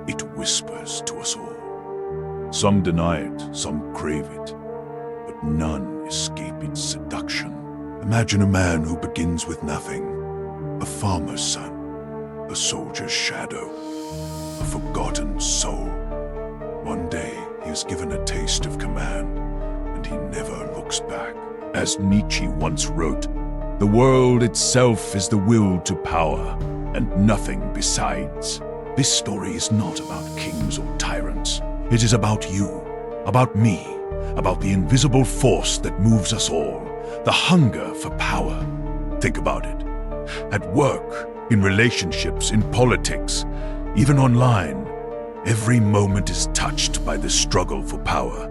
it whispers to us all. Some deny it, some crave it, but none escape its seduction. Imagine a man who begins with nothing, a farmer's son, a soldier's shadow, a forgotten soul. One day he is given a taste of command, and he never looks back. As Nietzsche once wrote, "The world itself is the will to power, and nothing besides." This story is not about kings or tyrants. It is about you, about me, about the invisible force that moves us all, the hunger for power. Think about it. At work, in relationships, in politics, even online, every moment is touched by the struggle for power.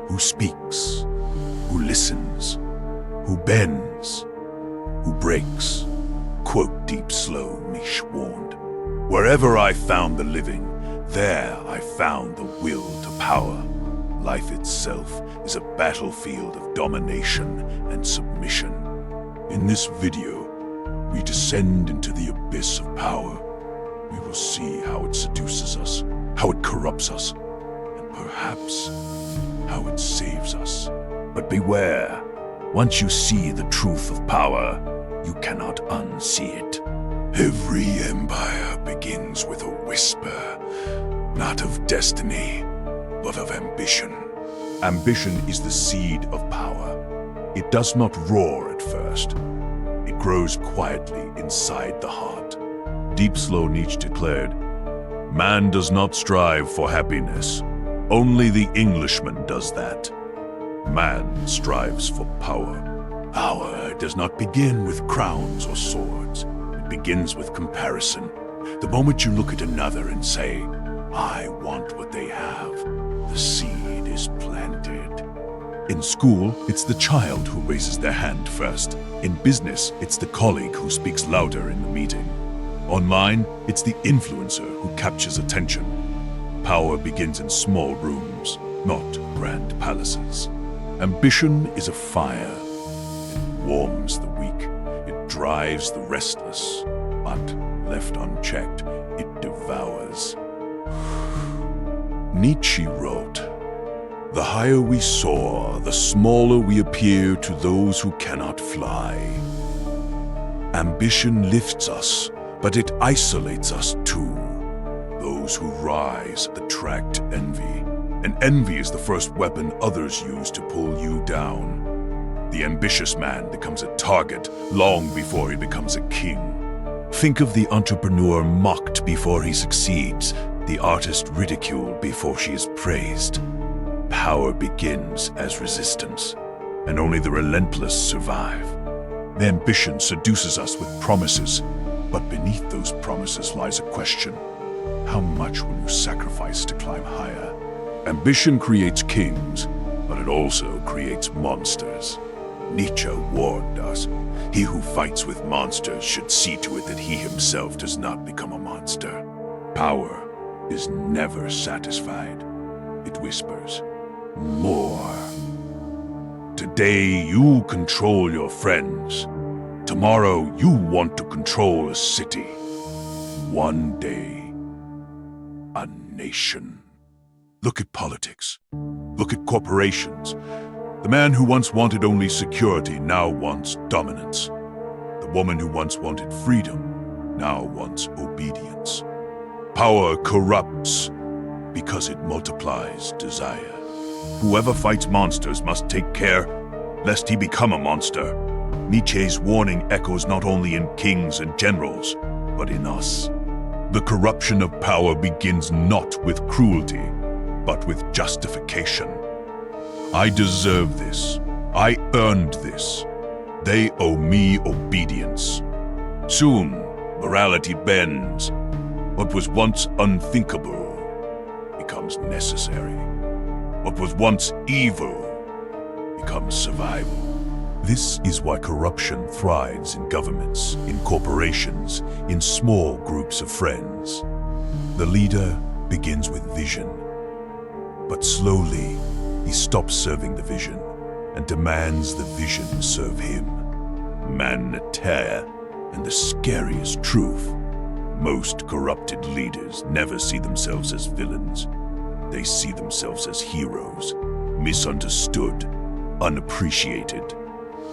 Who speaks? Who listens? Who bends? Who breaks? Quote Deep Slow, Nietzsche warned. Wherever I found the living, there I found the will to power. Life itself is a battlefield of domination and submission. In this video, we descend into the abyss of power. We will see how it seduces us, how it corrupts us, and perhaps how it saves us. But beware, once you see the truth of power, you cannot unsee it. Every empire begins with a whisper, not of destiny, but of ambition. Ambition is the seed of power. It does not roar at first. It grows quietly inside the heart. Deep Slow Nietzsche declared, "Man does not strive for happiness. Only the Englishman does that. Man strives for power. Power does not begin with crowns or swords. It begins with comparison. The moment you look at another and say, 'I want what they have,' the seed is planted." In school, it's the child who raises their hand first. In business, it's the colleague who speaks louder in the meeting. Online, it's the influencer who captures attention. Power begins in small rooms, not grand palaces. Ambition is a fire. It warms the weak. It drives the restless. But, left unchecked, it devours. Nietzsche wrote, "The higher we soar, the smaller we appear to those who cannot fly." Ambition lifts us, but it isolates us too. Those who rise attract envy, and envy is the first weapon others use to pull you down. The ambitious man becomes a target long before he becomes a king. Think of the entrepreneur mocked before he succeeds, the artist ridiculed before she is praised. Power begins as resistance, and only the relentless survive. The ambition seduces us with promises, but beneath those promises lies a question. How much will you sacrifice to climb higher? Ambition creates kings, but it also creates monsters. Nietzsche warned us, "He who fights with monsters should see to it that he himself does not become a monster." Power is never satisfied. It whispers, "More." Today you control your friends. Tomorrow you want to control a city. One day, a nation. Look at politics. Look at corporations. The man who once wanted only security now wants dominance. The woman who once wanted freedom now wants obedience. Power corrupts because it multiplies desire. Whoever fights monsters must take care lest he become a monster. Nietzsche's warning echoes not only in kings and generals, but in us. The corruption of power begins not with cruelty, but with justification. I deserve this. I earned this. They owe me obedience. Soon, morality bends. What was once unthinkable becomes necessary. What was once evil becomes survival. This is why corruption thrives in governments, in corporations, in small groups of friends. The leader begins with vision, but slowly he stops serving the vision and demands the vision serve him. Man-terre, and the scariest truth, Most corrupted leaders never see themselves as villains. They see themselves as heroes, misunderstood, unappreciated,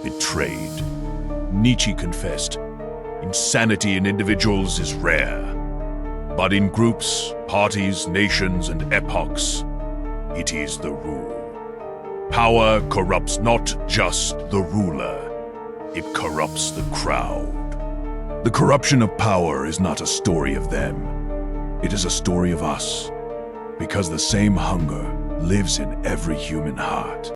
betrayed. Nietzsche confessed, insanity in individuals is rare, but in groups, parties, nations, and epochs, it is the rule. Power corrupts not just the ruler, it corrupts the crowd. The corruption of power is not a story of them. It is a story of us, because the same hunger lives in every human heart.